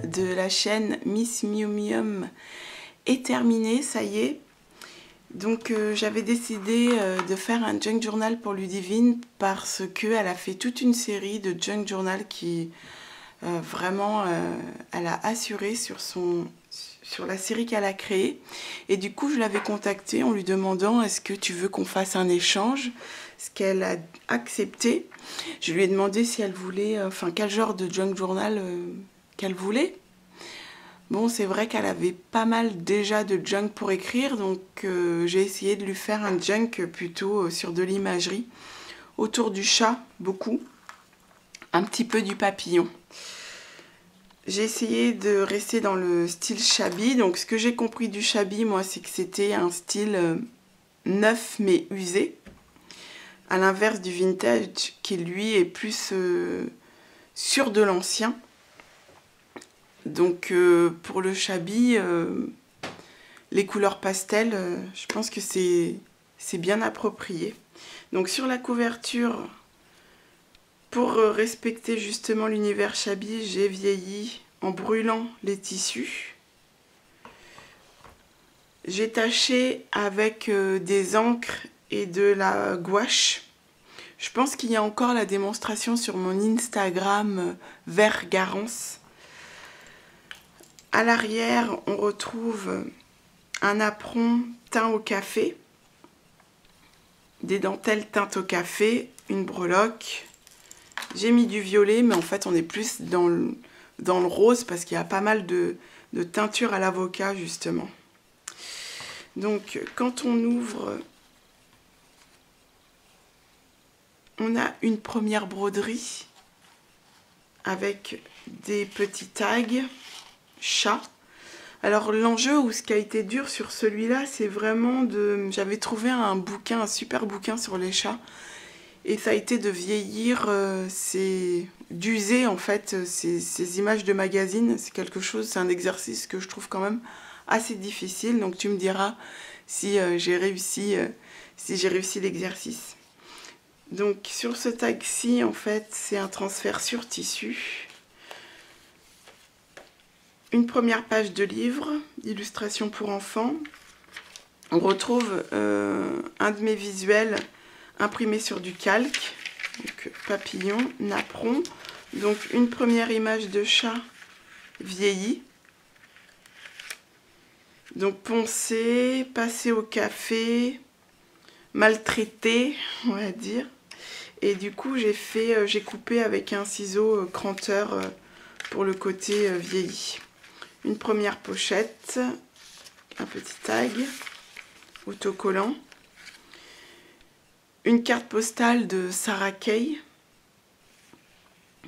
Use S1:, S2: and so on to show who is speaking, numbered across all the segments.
S1: de la chaîne Miss Miu Mium est terminée, ça y est. Donc j'avais décidé de faire un junk journal pour Ludivine parce qu'elle a fait toute une série de junk journal qui vraiment elle a assuré sur la série qu'elle a créée. Et du coup je l'avais contactée en lui demandant est-ce que tu veux qu'on fasse un échange, ce qu'elle a accepté. Je lui ai demandé si elle voulait, enfin quel genre de junk journal qu'elle voulait. Bon, c'est vrai qu'elle avait pas mal déjà de junk pour écrire, donc j'ai essayé de lui faire un junk plutôt sur de l'imagerie. Autour du chat, beaucoup. Un petit peu du papillon. J'ai essayé de rester dans le style shabby. Donc ce que j'ai compris du shabby, moi, c'est que c'était un style neuf mais usé. À l'inverse du vintage, qui lui est plus sur de l'ancien. Donc pour le shabby, les couleurs pastel, je pense que c'est bien approprié. Donc sur la couverture, pour respecter justement l'univers shabby, j'ai vieilli en brûlant les tissus. J'ai taché avec des encres et de la gouache. Je pense qu'il y a encore la démonstration sur mon Instagram vert Garance. À l'arrière, on retrouve un apron teint au café, des dentelles teintes au café, une breloque. J'ai mis du violet, mais en fait, on est plus dans le rose parce qu'il y a pas mal de teinture à l'avocat, justement. Donc, quand on ouvre, on a une première broderie avec des petits tags chat. Alors l'enjeu ou ce qui a été dur sur celui-là, c'est vraiment de... J'avais trouvé un bouquin, un super bouquin sur les chats. Et ça a été de vieillir, d'user en fait ces images de magazine. C'est quelque chose, c'est un exercice que je trouve quand même assez difficile. Donc tu me diras si j'ai réussi l'exercice. Donc sur ce tag-ci, en fait, c'est un transfert sur tissu. Une première page de livre, d'illustrations pour enfants. On retrouve un de mes visuels imprimé sur du calque. Donc, papillon, napperon. Donc une première image de chat vieilli. Donc poncé, passé au café, maltraité, on va dire. Et du coup j'ai coupé avec un ciseau cranteur pour le côté vieilli. Une première pochette, un petit tag, autocollant. Une carte postale de Sarah Kay.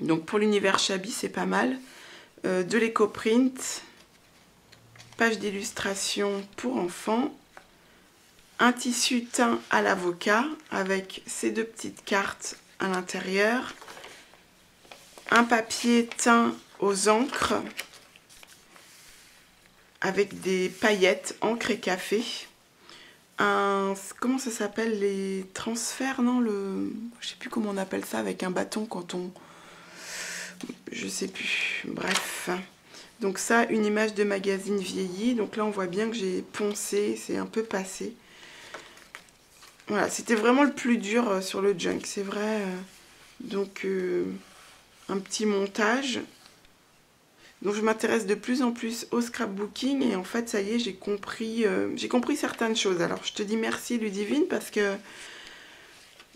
S1: Donc pour l'univers shabby, c'est pas mal. De l'éco-print. Page d'illustration pour enfants. Un tissu teint à l'avocat avec ces deux petites cartes à l'intérieur. Un papier teint aux encres avec des paillettes, encre et café. Comment ça s'appelle, les transferts, non, je sais plus comment on appelle ça, avec un bâton quand on... Je sais plus, bref. Donc ça, une image de magazine vieilli. Donc là, on voit bien que j'ai poncé, c'est un peu passé. Voilà, c'était vraiment le plus dur sur le junk, c'est vrai. Donc, un petit montage. Donc je m'intéresse de plus en plus au scrapbooking et en fait ça y est j'ai compris certaines choses. Alors je te dis merci Ludivine parce que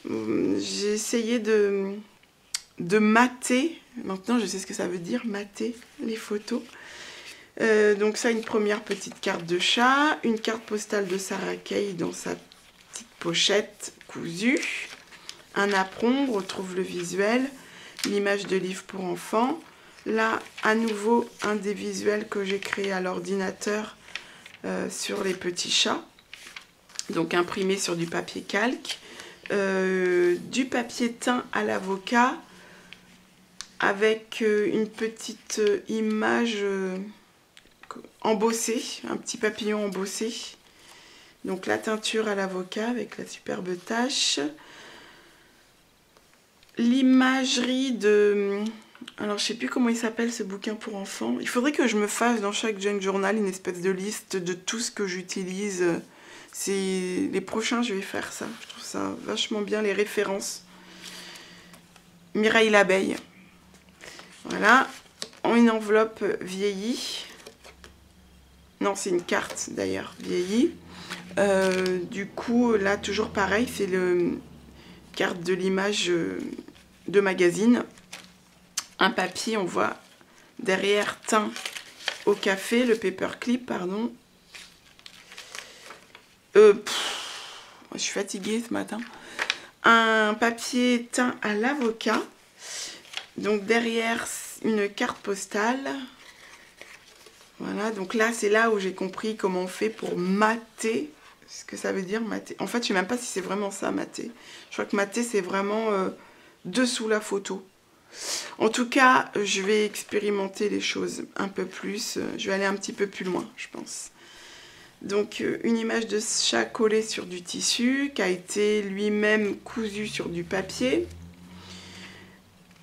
S1: j'ai essayé de mater, maintenant je sais ce que ça veut dire, mater les photos. Donc ça, une première petite carte de chat, une carte postale de Sarah Kay dans sa petite pochette cousue, un apron, on retrouve le visuel, l'image de livre pour enfants. Là, à nouveau, un des visuels que j'ai créé à l'ordinateur sur les petits chats. Donc, imprimé sur du papier calque. Du papier teint à l'avocat avec une petite image embossée, un petit papillon embossé. Donc, la teinture à l'avocat avec la superbe tache. L'imagerie de Alors, je sais plus comment il s'appelle ce bouquin pour enfants. Il faudrait que je me fasse dans chaque junk journal une espèce de liste de tout ce que j'utilise. C'est les prochains, je vais faire ça. Je trouve ça vachement bien, les références. Mireille l'abeille. Voilà. En une enveloppe vieillie. Non, c'est une carte d'ailleurs, vieillie. Du coup, là, toujours pareil, c'est le carte de l'image de magazine. Un papier, on voit derrière teint au café, le paperclip, pardon. Je suis fatiguée ce matin. Un papier teint à l'avocat. Donc derrière, une carte postale. Voilà, donc là, c'est là où j'ai compris comment on fait pour mater. Ce que ça veut dire mater. En fait, je ne sais même pas si c'est vraiment ça, mater. Je crois que mater, c'est vraiment dessous la photo. En tout cas, je vais expérimenter les choses un peu plus. Je vais aller un petit peu plus loin, je pense. Donc, une image de chat collée sur du tissu, qui a été lui-même cousu sur du papier.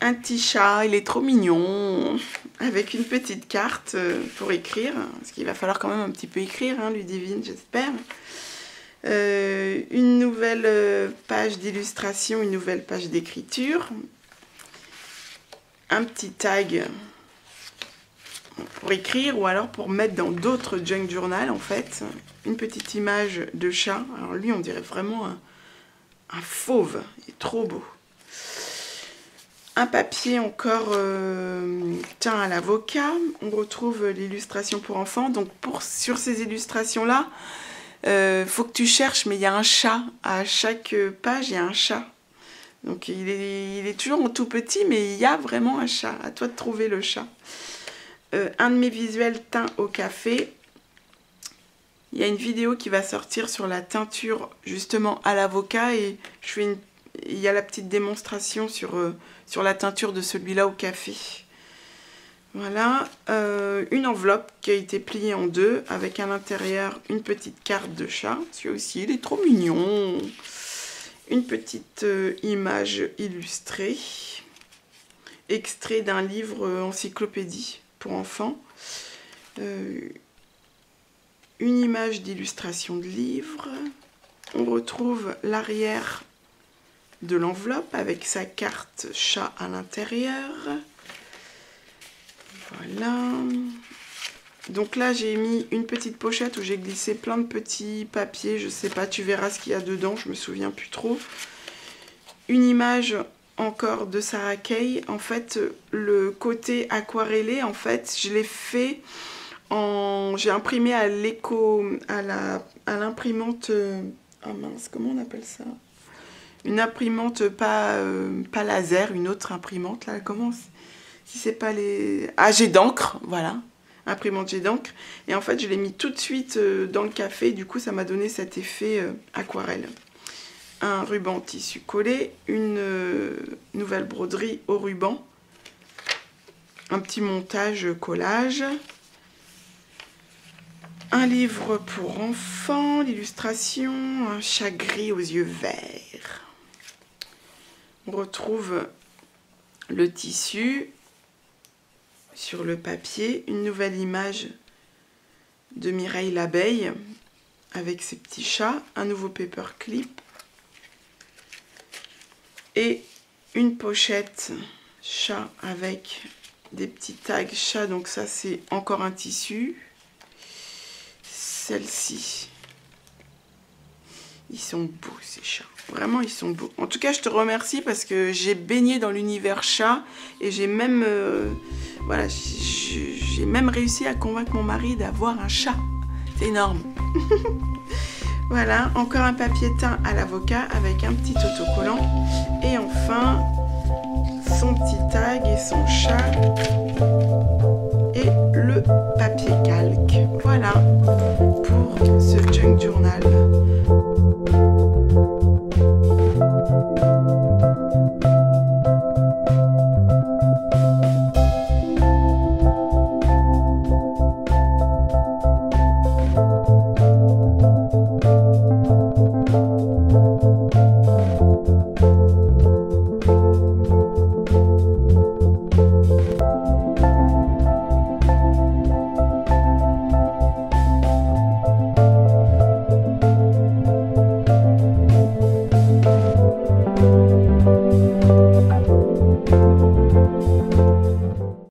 S1: Un petit chat, il est trop mignon, avec une petite carte pour écrire, parce qu'il va falloir quand même un petit peu écrire, hein, Ludivine, j'espère. Une nouvelle page d'illustration, une nouvelle page d'écriture. Un petit tag pour écrire ou alors pour mettre dans d'autres junk journal en fait. Une petite image de chat. Alors lui, on dirait vraiment un fauve. Il est trop beau. Un papier encore teint à l'avocat. On retrouve l'illustration pour enfants. Donc sur ces illustrations-là, faut que tu cherches, mais il y a un chat. À chaque page, il y a un chat. Donc il est toujours en tout petit, mais il y a vraiment un chat. À toi de trouver le chat. Un de mes visuels teint au café. Il y a une vidéo qui va sortir sur la teinture justement à l'avocat et il y a la petite démonstration sur la teinture de celui-là au café. Voilà, une enveloppe qui a été pliée en deux avec à l'intérieur une petite carte de chat. Celui-là aussi, il est trop mignon. Une petite image illustrée, extrait d'un livre encyclopédie pour enfants. Une image d'illustration de livre. On retrouve l'arrière de l'enveloppe avec sa carte chat à l'intérieur. Voilà. Donc là, j'ai mis une petite pochette où j'ai glissé plein de petits papiers. Je sais pas, tu verras ce qu'il y a dedans, je me souviens plus trop. Une image encore de Sarah Kay. En fait, le côté aquarellé, en fait, je l'ai fait en... J'ai imprimé à l'éco... à l'imprimante... oh mince, comment on appelle ça? Une imprimante pas laser, une autre imprimante, là, comment... Si c'est pas les... Ah, jet d'encre, voilà. Imprimante jet d'encre. Et en fait, je l'ai mis tout de suite dans le café. Du coup, ça m'a donné cet effet aquarelle. Un ruban tissu collé. Une nouvelle broderie au ruban. Un petit montage collage. Un livre pour enfants. L'illustration. Un chat gris aux yeux verts. On retrouve le tissu sur le papier, une nouvelle image de Mireille l'abeille avec ses petits chats, un nouveau paperclip et une pochette chat avec des petits tags chat, donc ça c'est encore un tissu. Celle-ci, ils sont beaux ces chats, vraiment ils sont beaux. En tout cas je te remercie parce que j'ai baigné dans l'univers chat et j'ai même voilà, j'ai même réussi à convaincre mon mari d'avoir un chat. C'est énorme. Voilà, encore un papier teint à l'avocat avec un petit autocollant. Et enfin, son petit tag et son chat